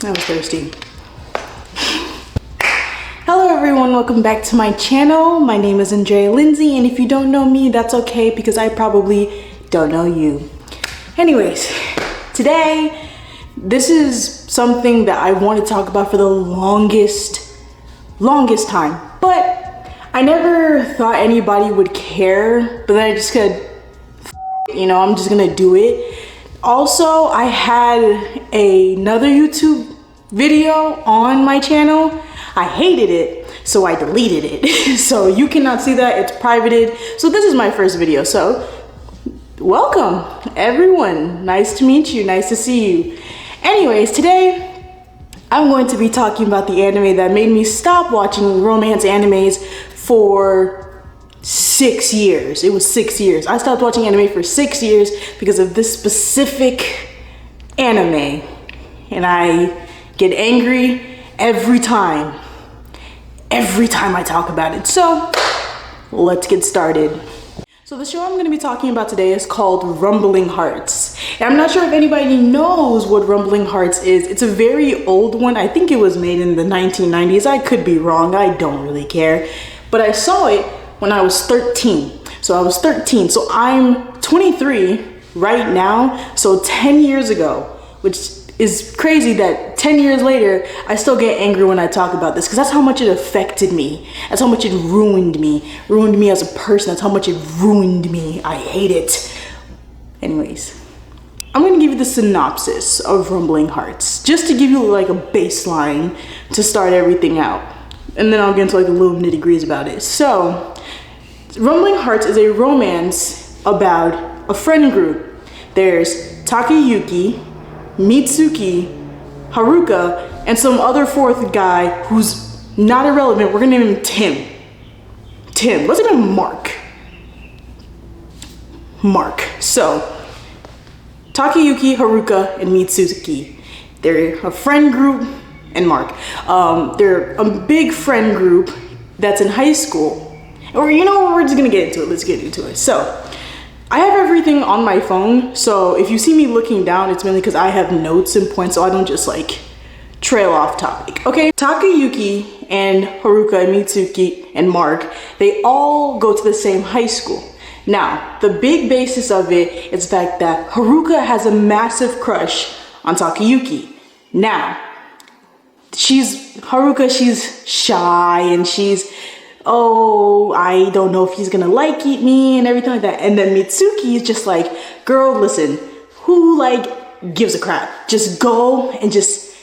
I was thirsty. Hello everyone, welcome back to my channel. My name is Andrea Lindsay, and if you don't know me, that's okay because I probably don't know you. Anyways, today, this is something that I want to talk about for the longest time, but I never thought anybody would care, but then I just said, I'm just gonna do it. Also, I had another YouTube video on my channel. I hated it, so I deleted it. So you cannot see that, it's privated. So this is my first video, so welcome everyone. Nice to meet you, nice to see you. Anyways, today I'm going to be talking about the anime that made me stop watching romance animes for 6 years. It was 6 years. I stopped watching anime for 6 years because of this specific anime. And I get angry every time I talk about it. So let's get started. So the show I'm going to be talking about today is called Rumbling Hearts. And I'm not sure if anybody knows what Rumbling Hearts is. It's a very old one. I think it was made in the 1990s. I could be wrong. I don't really care. But I saw it when I was 13. So I was 13. So I'm 23 right now. So 10 years ago, which is crazy that 10 years later, I still get angry when I talk about this because that's how much it affected me. That's how much it ruined me. Ruined me as a person. That's how much it ruined me. I hate it. Anyways, I'm gonna give you the synopsis of Rumbling Hearts, just to give you like a baseline to start everything out. And then I'll get into like the little nitty-gritties about it. So, Rumbling Hearts is a romance about a friend group. There's Takayuki, Mitsuki, Haruka, and some other fourth guy who's not irrelevant. We're gonna name him Tim. Let's name him Mark. So, Takayuki, Haruka, and Mitsuki. They're a friend group, and Mark. They're a big friend group that's in high school. Or we're just gonna get into it. Let's get into it. So, I have everything on my phone, so if you see me looking down, it's mainly because I have notes and points, so I don't just like trail off topic. Okay, Takayuki and Haruka and Mitsuki and Mark, they all go to the same high school. Now, the big basis of it is the fact that Haruka has a massive crush on Takayuki. Now, Haruka, she's shy and I don't know if he's gonna like me and everything like that. And then Mitsuki is just like, girl, listen, who gives a crap? Just go and just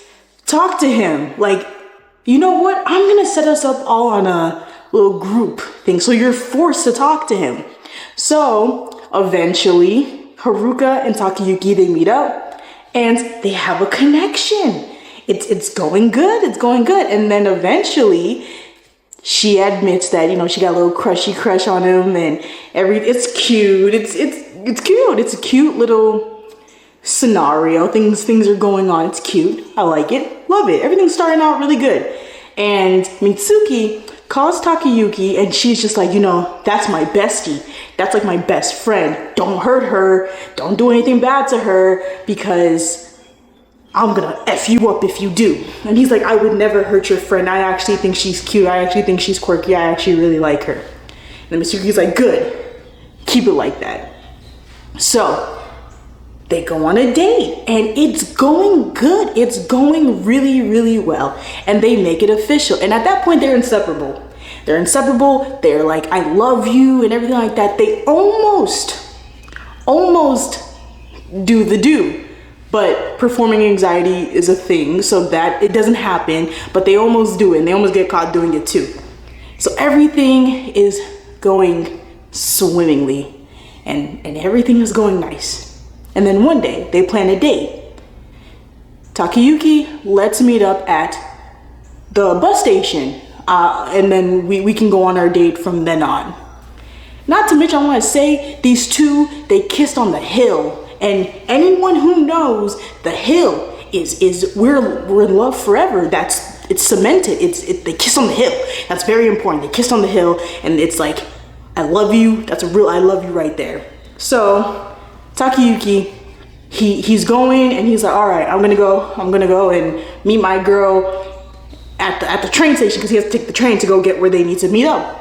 talk to him. Like, you know what? I'm gonna set us up all on a little group thing. So you're forced to talk to him. So eventually Haruka and Takayuki, they meet up and they have a connection. It's going good. It's going good. And then eventually she admits that, she got a little crush on him and it's cute. It's cute. It's a cute little scenario. Things are going on. It's cute. I like it. Love it. Everything's starting out really good. And Mitsuki calls Takayuki and she's just like, that's my bestie. That's like my best friend. Don't hurt her. Don't do anything bad to her because I'm gonna F you up if you do. And he's like, I would never hurt your friend. I actually think she's cute. I actually think she's quirky. I actually really like her. And Mitsuki's like, good. Keep it like that. So they go on a date and it's going good. It's going really, really well. And they make it official. And at that point, they're inseparable. They're like, I love you and everything like that. They almost do the do. But performing anxiety is a thing, so that it doesn't happen, but they almost do it, and they almost get caught doing it too. So everything is going swimmingly, and everything is going nice. And then one day, they plan a date. Takayuki, let's meet up at the bus station, and then we can go on our date from then on. Not to mention, I want to say, these two, they kissed on the hill. And anyone who knows, the hill is we're in love forever. It's cemented. They kiss on the hill. That's very important. They kissed on the hill, and it's like, I love you. That's a real I love you right there. So Takayuki he's going and he's like, all right, I'm gonna go and meet my girl at the train station because he has to take the train to go get where they need to meet up.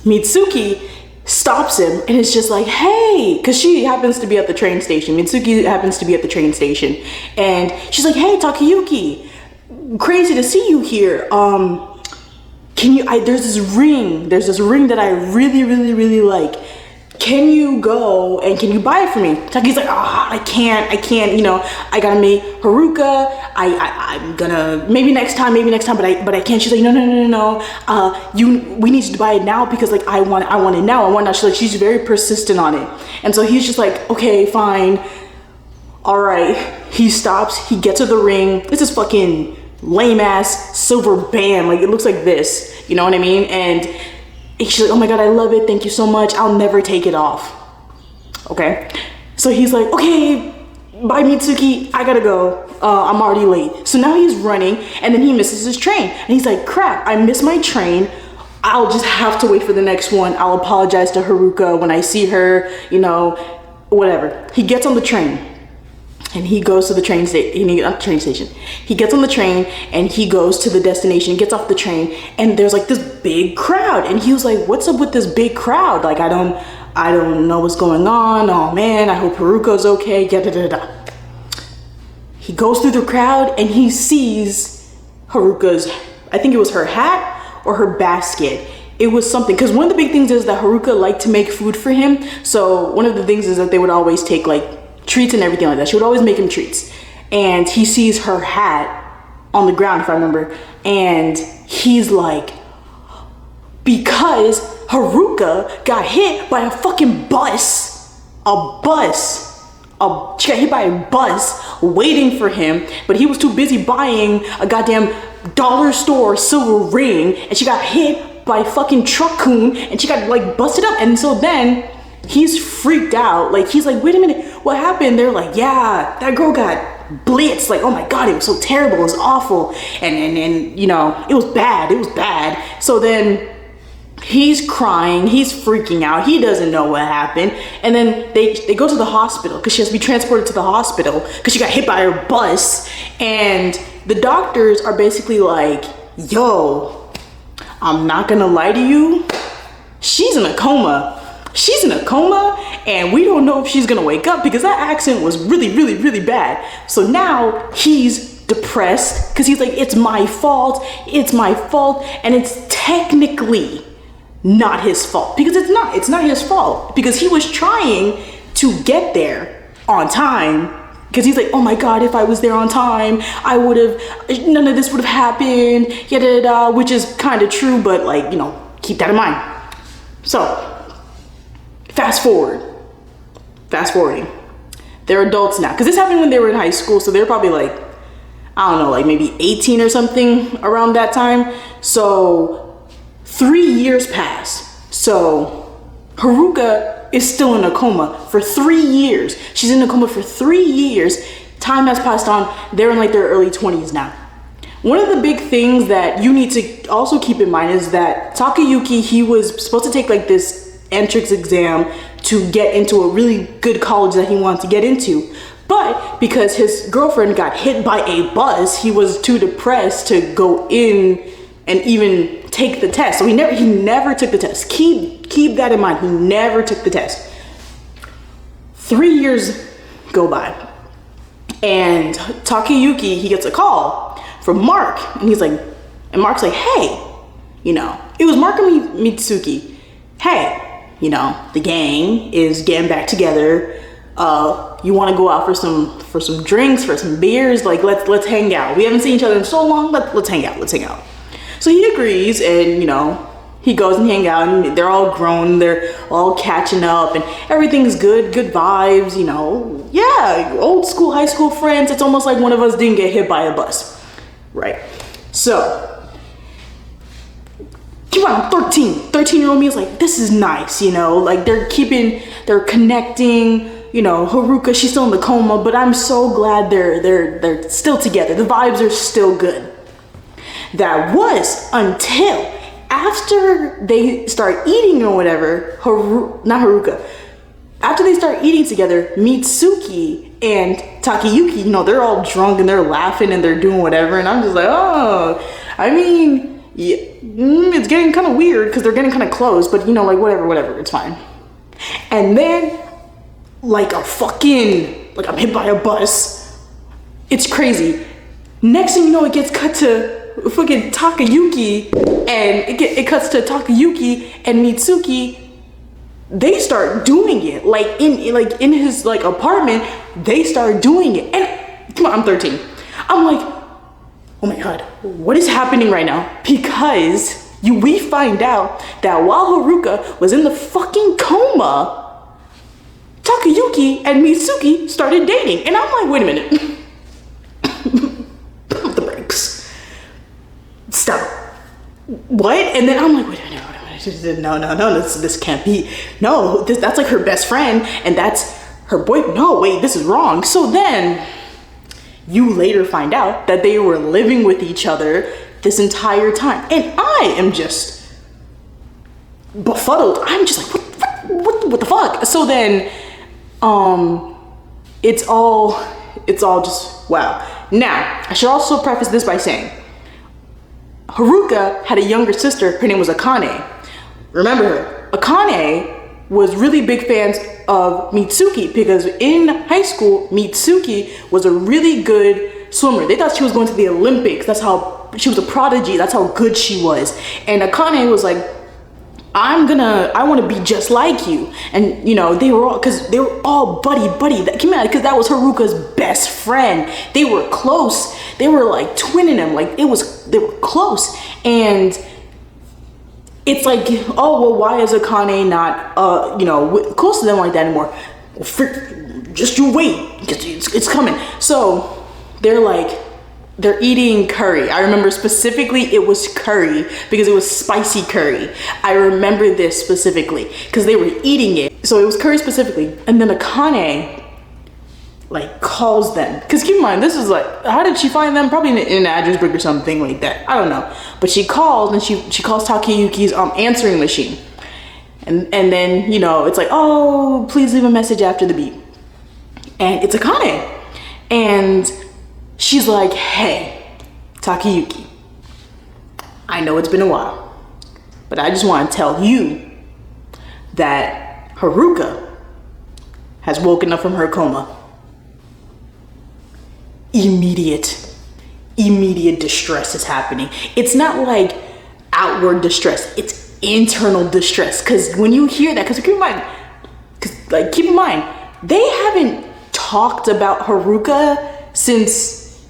Mitsuki stops him and is just like, hey, because she happens to be at the train station. Mitsuki happens to be at the train station. And she's like, hey, Takayuki, crazy to see you here. There's this ring that I really, really, really like. Can you go and can you buy it for me? Taki's like, I can't, I gotta meet Haruka. I'm gonna, maybe next time, but I can't. She's like, no. We need you to buy it now because like, I want it now. She's very persistent on it. And so he's just like, okay, fine. All right. He stops, he gets her the ring. This is fucking lame ass silver band. Like it looks like this, you know what I mean? And she's like, oh my God, I love it. Thank you so much. I'll never take it off. Okay. So he's like, okay, bye Mitsuki. I gotta go. I'm already late. So now he's running and then he misses his train. And he's like, crap, I missed my train. I'll just have to wait for the next one. I'll apologize to Haruka when I see her, whatever. He gets on the train. And he goes to the train station. He gets on the train and he goes to the destination, gets off the train, and there's like this big crowd. And he was like, what's up with this big crowd? Like, I don't know what's going on. Oh man, I hope Haruka's okay. He goes through the crowd and he sees Haruka's, I think it was her hat or her basket. It was something, because one of the big things is that Haruka liked to make food for him. So one of the things is that they would always take like treats and everything like that. She would always make him treats. And he sees her hat on the ground, if I remember. And he's like, because Haruka got hit by a fucking bus. She got hit by a bus waiting for him, but he was too busy buying a goddamn dollar store silver ring, and she got hit by fucking Truck-kun, and she got like busted up. And so then he's freaked out. Like he's like, wait a minute, what happened? They're like, yeah, that girl got blitzed. Like, oh my God, it was so terrible, it was awful. And it was bad. So then he's crying, he's freaking out, he doesn't know what happened. And then they go to the hospital because she has to be transported to the hospital because she got hit by her bus. And the doctors are basically like, yo, I'm not gonna lie to you, she's in a coma, and we don't know if she's gonna wake up because that accident was really, really, really bad. So now he's depressed because he's like, it's my fault, and it's technically not his fault because it's not his fault because he was trying to get there on time. Because he's like, oh my God, if I was there on time, none of this would have happened, which is kind of true, but like, keep that in mind. So, fast-forwarding. They're adults now. Because this happened when they were in high school, so they're probably like, I don't know, like maybe 18 or something around that time. So 3 years pass. So Haruka is still in a coma for 3 years. She's in a coma for 3 years. Time has passed on. They're in like their early 20s now. One of the big things that you need to also keep in mind is that Takayuki, he was supposed to take like this entrance exam to get into a really good college that he wanted to get into. But because his girlfriend got hit by a bus, he was too depressed to go in and even take the test. So he never took the test. Keep that in mind. He never took the test. 3 years go by. And Takayuki, he gets a call from Mark. And Mark's like, hey, it was Mark and Mitsuki. Hey, the gang is getting back together. You want to go out for some drinks, for some beers? Like, let's hang out. We haven't seen each other in so long. Let's hang out. So he agrees, and he goes and hang out, and they're all grown. They're all catching up, and everything's good vibes. Yeah, old school, high school friends. It's almost like one of us didn't get hit by a bus, right? So. Keep on 13-year-old me is like, this is nice, like they're connecting, Haruka, she's still in the coma, but I'm so glad they're still together. The vibes are still good. That was until after they start eating or whatever, after they start eating together, Mitsuki and Takayuki, you know, they're all drunk and they're laughing and they're doing whatever. And I'm just like, oh, I mean, yeah, it's getting kind of weird because they're getting kind of close, but you know, like whatever, it's fine. And then like I'm hit by a bus. It's crazy. Next thing you know, it gets cut to fucking Takayuki, and it cuts to Takayuki and Mitsuki. They start doing it like in his like apartment. They start doing it, and come on, I'm 13. I'm like, oh my god, what is happening right now? Because we find out that while Haruka was in the fucking coma, Takayuki and Mitsuki started dating, and I'm like, wait a minute. Pump the brakes. Stop. What? And then I'm like, wait a minute. No, this can't be. No, that's like her best friend, and that's her boy. No, wait, this is wrong. So then you later find out that they were living with each other this entire time, and I am just befuddled. I'm just like, what the fuck? So then, it's all just wow. Now, I should also preface this by saying, Haruka had a younger sister. Her name was Akane. Remember her. Akane was really big fans of Mitsuki because in high school, Mitsuki was a really good swimmer. They thought she was going to the Olympics. That's how she was a prodigy. That's how good she was. And Akane was like, I want to be just like you. And you know, they were all buddy. That came out because that was Haruka's best friend. They were close. They were like twinning them. Like they were close. And it's like, oh, well, why is Akane not, close to them like that anymore? Well, just you wait, it's coming. So they're eating curry. I remember specifically it was curry because it was spicy curry. I remember this specifically because they were eating it. So it was curry specifically. And then Akane like calls them, because keep in mind, this is like, how did she find them? Probably in an address book or something like that. I don't know. But she calls, and she calls Takayuki's answering machine. And then, you know, it's like, oh, please leave a message after the beep. And it's Akane. And she's like, hey, Takayuki, I know it's been a while, but I just want to tell you that Haruka has woken up from her coma. Immediate distress is happening. It's not like outward distress, it's internal distress. Because when you hear that, because keep in mind, they haven't talked about Haruka since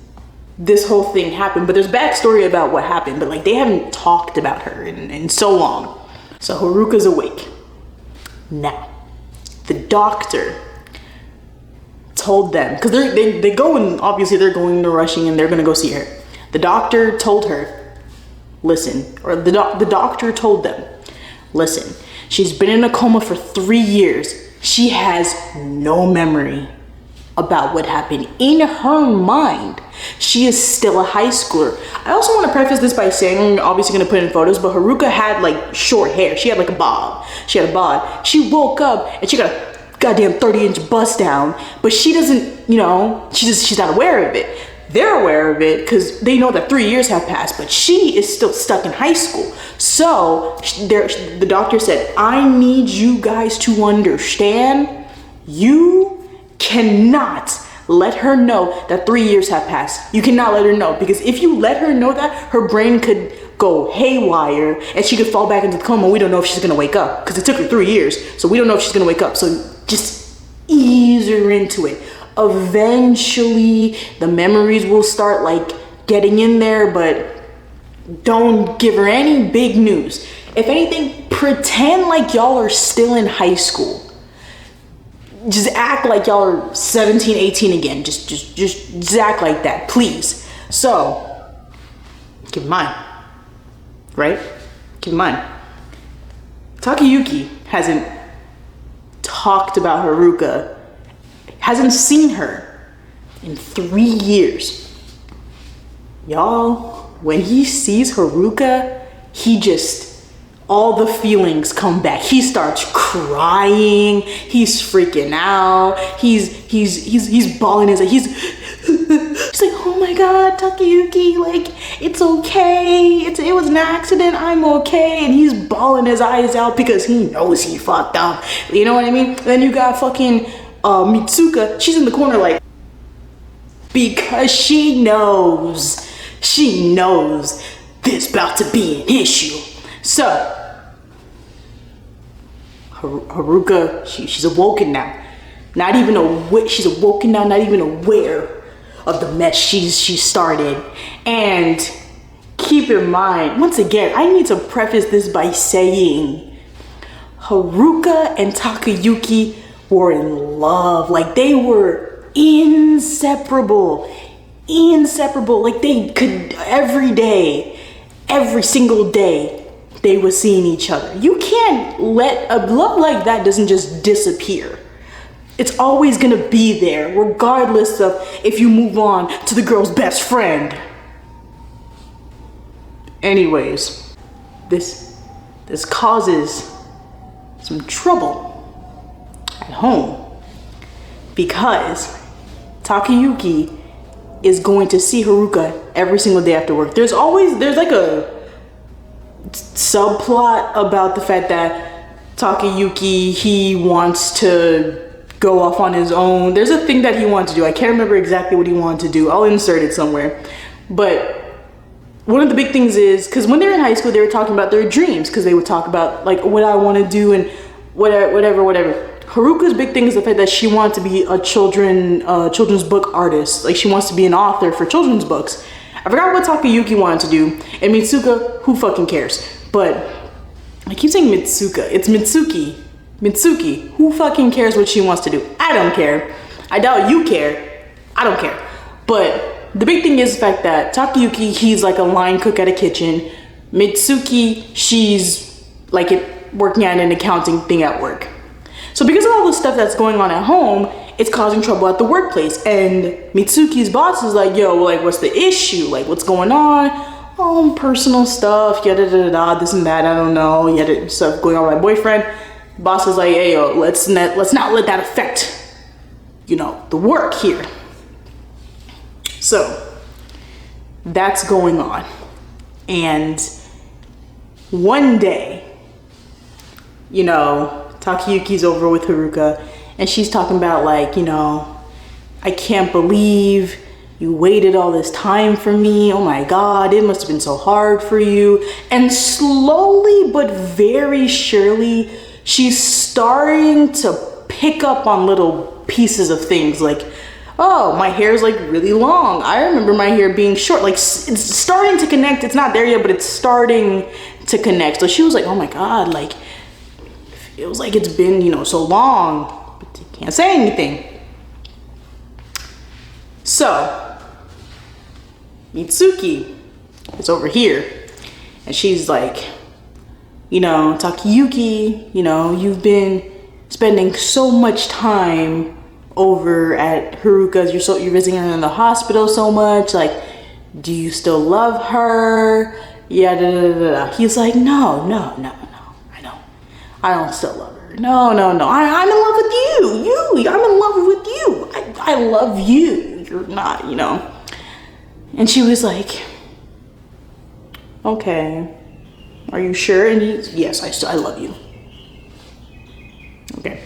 this whole thing happened. But there's backstory about what happened, but like they haven't talked about her in so long. So Haruka's awake. Now, the doctor told them, because they go, and obviously they're going to rushing and they're going to go see her. The doctor told her, listen, or the doctor told them, listen, she's been in a coma for 3 years. She has no memory about what happened. In her mind, she is still a high schooler. I also want to preface this by saying, I'm obviously going to put in photos, but Haruka had like short hair. She had like a bob. She had a bob. She woke up and she got a goddamn 30-inch bust down, but she doesn't, you know, she's not aware of it. They're aware of it because they know that 3 years have passed, but she is still stuck in high school. So the doctor said, I need you guys to understand, you cannot let her know that 3 years have passed. You cannot let her know, because if you let her know that, her brain could go haywire and she could fall back into the coma. We don't know if she's gonna wake up because it took her 3 years, so we don't know if she's gonna wake up. So just ease her into it. Eventually the memories will start like getting in there, but don't give her any big news. If anything, pretend like y'all are still in high school. Just act like y'all are 17, 18 again. Just act like that, please. So keep in mind, right? Keep in mind, Takayuki hasn't talked about Haruka, hasn't seen her in 3 years. Y'all, when he sees Haruka, he just all the feelings come back. He starts crying. He's freaking out. He's bawling his, he's like, oh my God, Takayuki, like, it's okay. It was an accident. I'm okay. And he's bawling his eyes out because he knows he fucked up. You know what I mean? Then you got fucking Mitsuka. She's in the corner like, because she knows this about to be an issue. So Haruka, she's awoken now. Not even aware. She's awoken now, not even aware of the mess she started. And keep in mind, once again, I need to preface this by saying Haruka and Takayuki were in love. Like, they were inseparable. Like, they could every single day they were seeing each other. You can't let a love like that doesn't just disappear. It's always gonna be there, regardless of if you move on to the girl's best friend. Anyways, this causes some trouble at home because Takayuki is going to see Haruka every single day after work. There's like a subplot about the fact that Takayuki, he wants to go off on his own. There's a thing that he wanted to do. I can't remember exactly what he wanted to do. I'll insert it somewhere. But one of the big things is, because when they were in high school, they were talking about their dreams, because they would talk about like what I want to do and whatever. Haruka's big thing is the fact that she wanted to be a children's book artist. Like, she wants to be an author for children's books. I forgot what Takayuki wanted to do. And Mitsuka, who fucking cares? But I keep saying Mitsuka. It's Mitsuki. Mitsuki, who fucking cares what she wants to do? I don't care. I doubt you care. I don't care. But the big thing is the fact that Takayuki, he's like a line cook at a kitchen. Mitsuki, she's like working at an accounting thing at work. So because of all the stuff that's going on at home, it's causing trouble at the workplace. And Mitsuki's boss is like, yo, like, what's the issue? Like, what's going on? Oh, personal stuff, yada da da, this and that, I don't know, yada stuff going on with my boyfriend. Boss is like, hey, yo, let's not let that affect, the work here. So that's going on. And one day, Takayuki's over with Haruka and she's talking about like, I can't believe you waited all this time for me. Oh my God, it must have been so hard for you. And slowly but very surely, she's starting to pick up on little pieces of things like, oh, my hair's like really long. I remember my hair being short. Like, it's starting to connect. It's not there yet, but it's starting to connect. So she was like, oh my God, like, it feels like it's been, so long, but you can't say anything. So Mitsuki is over here and she's like, Takayuki, you've been spending so much time over at Haruka's. You're visiting her in the hospital so much. Like, do you still love her? Yeah, da da da da. He's like, no. I don't still love her. No. I'm in love with you. I'm in love with you. I love you. You're not, And she was like, okay. Are you sure? And yes, I love you. Okay.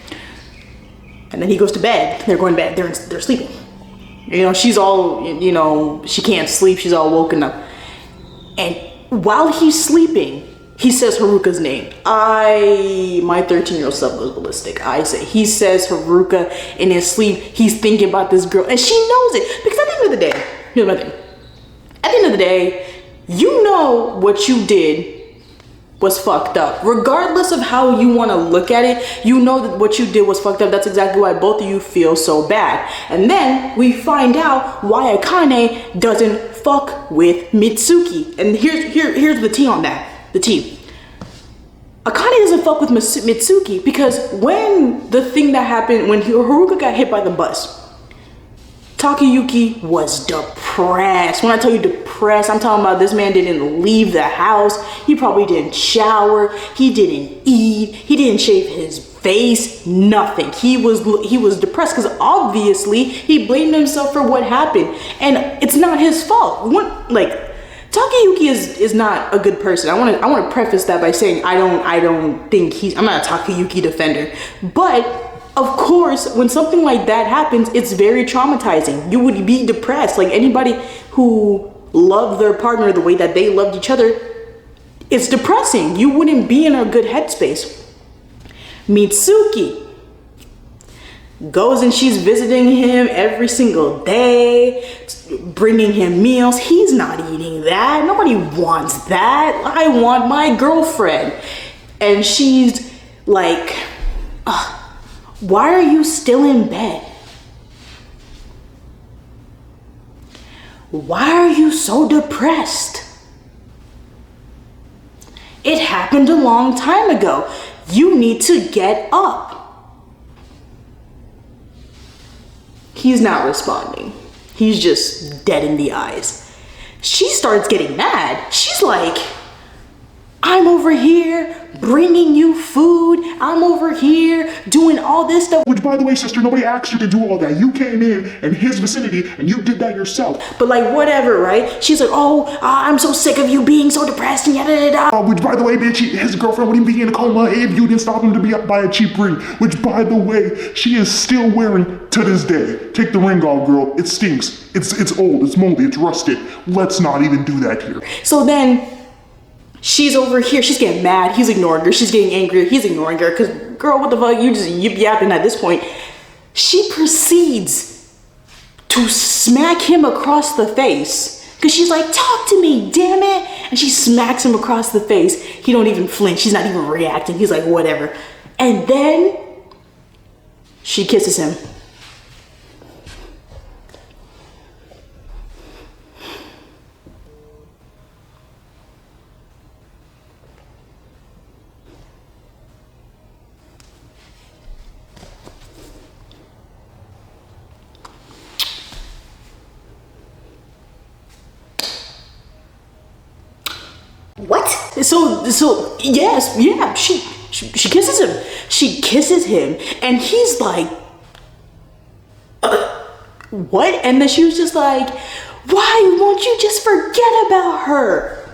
And then he goes to bed. They're going to bed. They're sleeping. She's all, she can't sleep. She's all woken up. And while he's sleeping, he says Haruka's name. My 13-year-old self goes ballistic. He says Haruka in his sleep. He's thinking about this girl. And she knows it. Because at the end of the day, here's my thing. At the end of the day, what you did was fucked up. Regardless of how you want to look at it, that what you did was fucked up. That's exactly why both of you feel so bad. And then we find out why Akane doesn't fuck with Mitsuki. And here's the tea on that. The tea. Akane doesn't fuck with Mitsuki because when the thing that happened, when Haruka got hit by the bus, Takayuki was depressed. When I tell you depressed, I'm talking about this man didn't leave the house. He probably didn't shower. He didn't eat. He didn't shave his face. Nothing. He was depressed because obviously he blamed himself for what happened, and it's not his fault. Takayuki is not a good person. I want to preface that by saying I don't think I'm not a Takayuki defender, but of course, when something like that happens, it's very traumatizing. You would be depressed. Like anybody who loved their partner the way that they loved each other, it's depressing. You wouldn't be in a good headspace. Mitsuki goes and she's visiting him every single day, bringing him meals. He's not eating that. Nobody wants that. I want my girlfriend. And she's like, why are you still in bed? Why are you so depressed? It happened a long time ago. You need to get up. He's not responding. He's just dead in the eyes. She starts getting mad. She's like, I'm over here bringing you food. I'm over here doing all this stuff. Which, by the way, sister, nobody asked you to do all that. You came in his vicinity and you did that yourself. But like, whatever, right? She's like, I'm so sick of you being so depressed and yada yada. Which, by the way, bitch, his girlfriend wouldn't be in a coma if you didn't stop him to be up by a cheap ring. Which, by the way, she is still wearing to this day. Take the ring off, girl. It stinks. It's old. It's moldy. It's rusted. Let's not even do that here. So then she's over here, she's getting mad, he's ignoring her, she's getting angry, he's ignoring her, because girl, what the fuck, you just yip yapping at this point. She proceeds to smack him across the face, because she's like, talk to me, damn it, and she smacks him across the face. He don't even flinch, he's not even reacting, he's like, whatever. And then she kisses him. What? So yes, yeah, she kisses him. She kisses him, and he's like, what? And then she was just like, why won't you just forget about her?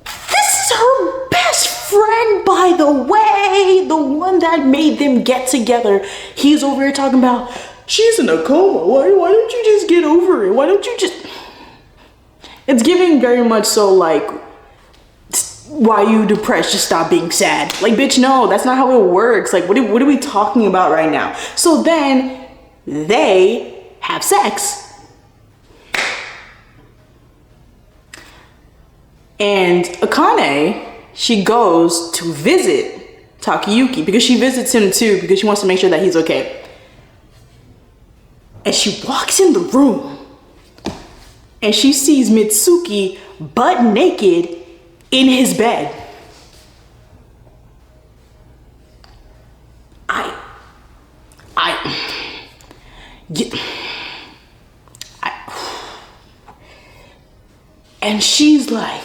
This is her best friend, by the way, the one that made them get together. He's over here talking about, she's in a coma. Why don't you just get over it? Why don't you just... It's giving very much so like, why you depressed? Just stop being sad. Like, bitch, no, that's not how it works. Like, what are we talking about right now? So then they have sex. And Akane, she goes to visit Takayuki because she visits him too because she wants to make sure that he's okay. And she walks in the room and she sees Mitsuki butt naked in his bed. And she's like,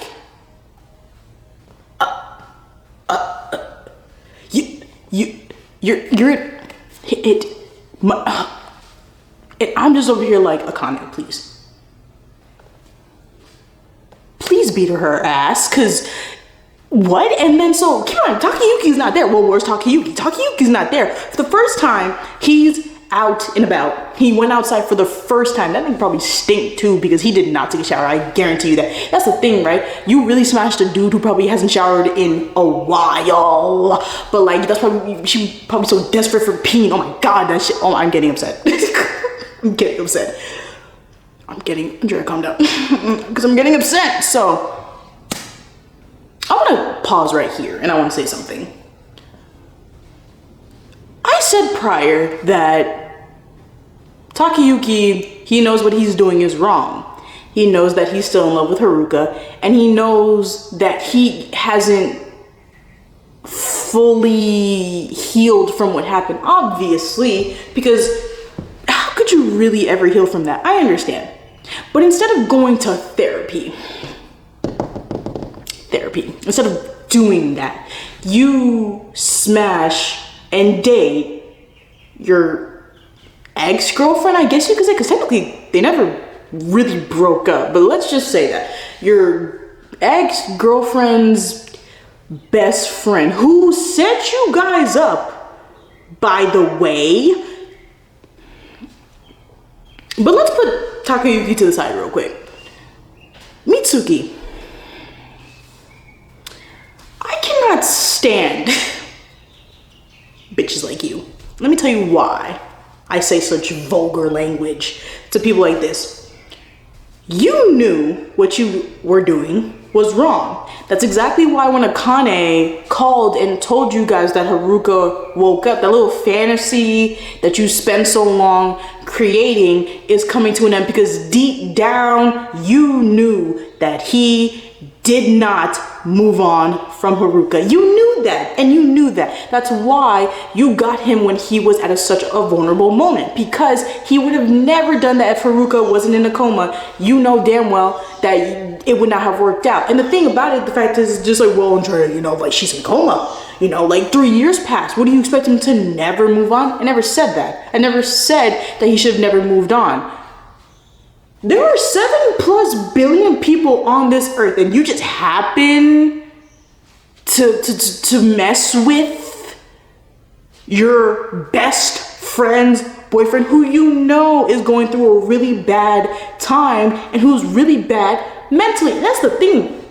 I'm just over here like, Akane, please beat her ass, cause what? And then so keep on, Takayuki's not there. Well, where's Takayuki? Takayuki's not there. For the first time, he's out and about. He went outside for the first time. That thing probably stink too because he did not take a shower. I guarantee you that. That's the thing, right? You really smashed a dude who probably hasn't showered in a while. But like, that's probably, she probably so desperate for peeing. Oh my God, that shit. Oh, I'm getting upset. I'm getting upset. Andrea, calm down. Because I'm getting upset. So I want to pause right here and I want to say something. I said prior that Takayuki, he knows what he's doing is wrong. He knows that he's still in love with Haruka, and he knows that he hasn't fully healed from what happened, obviously, because how could you really ever heal from that? I understand. But instead of going to therapy, instead of doing that, you smash and date your ex-girlfriend, I guess you could say, because technically they never really broke up, but let's just say that your ex-girlfriend's best friend, who set you guys up, by the way. But let's put Takayuki to the side real quick. Mitsuki, I cannot stand bitches like you. Let me tell you why I say such vulgar language to people like this. You knew what you were doing was wrong. That's exactly why when Akane called and told you guys that Haruka woke up, that little fantasy that you spent so long creating is coming to an end, because deep down you knew that he did not move on from Haruka. You knew that, and you knew that. That's why you got him when he was at such a vulnerable moment, because he would have never done that if Haruka wasn't in a coma. You know damn well that it would not have worked out. And the thing about it, the fact is, just like, well, Andrea, you know, like, she's in a coma. You know, like 3 years passed. What do you expect him to never move on? I never said that. I never said that he should have never moved on. There are 7+ billion people on this earth, and you just happen to mess with your best friend's boyfriend, who you know is going through a really bad time and who's really bad mentally. That's the thing.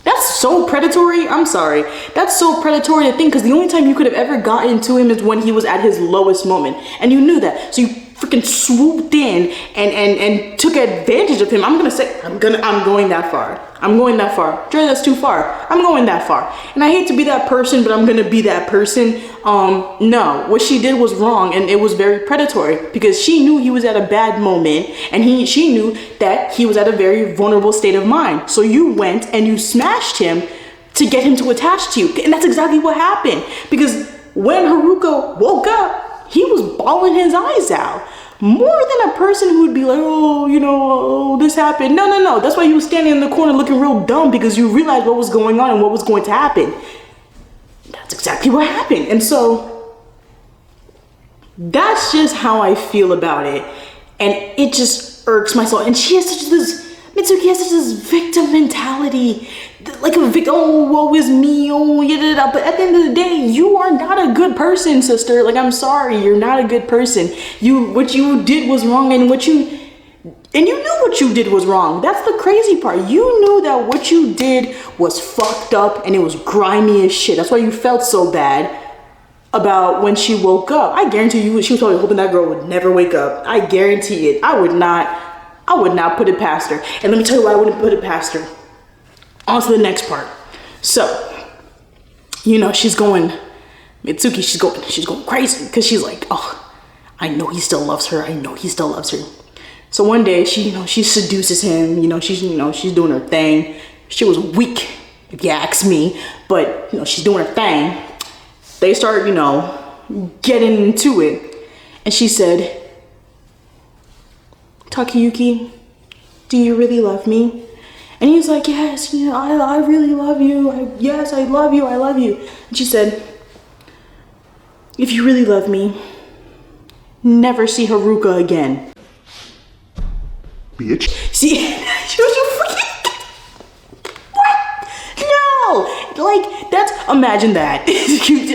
That's so predatory. I'm sorry. That's so predatory to think, because the only time you could have ever gotten to him is when he was at his lowest moment, and you knew that. So you freaking swooped in and took advantage of him. I'm going that far. I'm going that far. Dre, that's too far. I'm going that far. And I hate to be that person, but I'm gonna be that person. No, what she did was wrong, and it was very predatory, because she knew he was at a bad moment, and she knew that he was at a very vulnerable state of mind. So you went and you smashed him to get him to attach to you. And that's exactly what happened, because when Haruka woke up, he was bawling his eyes out. More than a person who would be like, oh, you know, oh, this happened. No. That's why you was standing in the corner looking real dumb, because you realized what was going on and what was going to happen. That's exactly what happened. And so that's just how I feel about it. And it just irks my soul. And she has such this, Mitsuki has such this victim mentality. Like a victim, oh, woe is me, oh, yada. But at the end of the day, you are not a good person, sister. Like, I'm sorry, you're not a good person. What you did was wrong, and you knew what you did was wrong. That's the crazy part. You knew that what you did was fucked up, and it was grimy as shit. That's why you felt so bad about when she woke up. I guarantee you, she was probably hoping that girl would never wake up. I guarantee it. I would not put it past her. And let me tell you why I wouldn't put it past her. On to the next part. So, you know, Mitsuki, she's going crazy, because she's like, oh, I know he still loves her. So one day she seduces him, she's doing her thing. She was weak, if you ask me, but she's doing her thing. They start, getting into it. And she said, Takayuki, do you really love me? And he was like, yes, I really love you. Yes, I love you. And she said, if you really love me, never see Haruka again. Bitch. See, she was freaking, what? No, like, imagine that.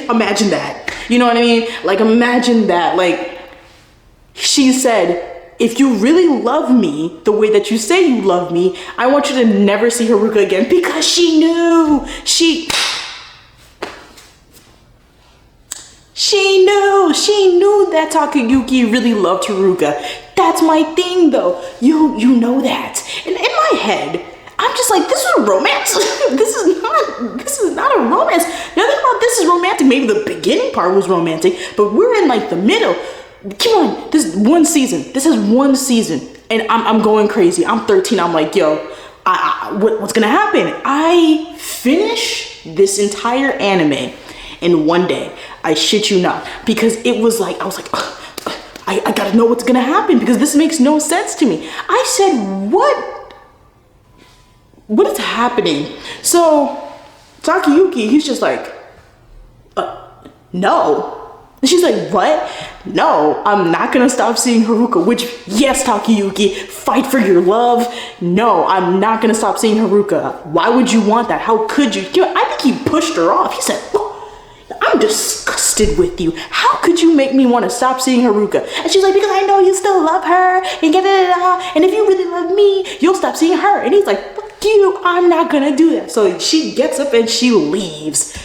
Imagine that. You know what I mean? Like, imagine that. Like, she said, if you really love me the way that you say you love me, I want you to never see Haruka again, because she knew. She knew that Takayuki really loved Haruka. That's my thing, though. You know that. And in my head, I'm just like, this is a romance. This is not a romance. Nothing about this is romantic. Maybe the beginning part was romantic, but we're in like the middle. Come on, this is one season. This is one season, and I'm going crazy. I'm 13. I'm like, yo, what's gonna happen? I finish this entire anime in one day. I shit you not, because it was like, I was like, I gotta know what's gonna happen because this makes no sense to me. I said, what is happening? So Takayuki, he's just like, no. And she's like, what? No, I'm not gonna stop seeing Haruka, which, yes, Takayuki, fight for your love. No, I'm not gonna stop seeing Haruka. Why would you want that? How could you? I think he pushed her off. He said, I'm disgusted with you. How could you make me want to stop seeing Haruka? And she's like, because I know you still love her, and and if you really love me, you'll stop seeing her. And he's like, fuck you, I'm not gonna do that. So she gets up and she leaves.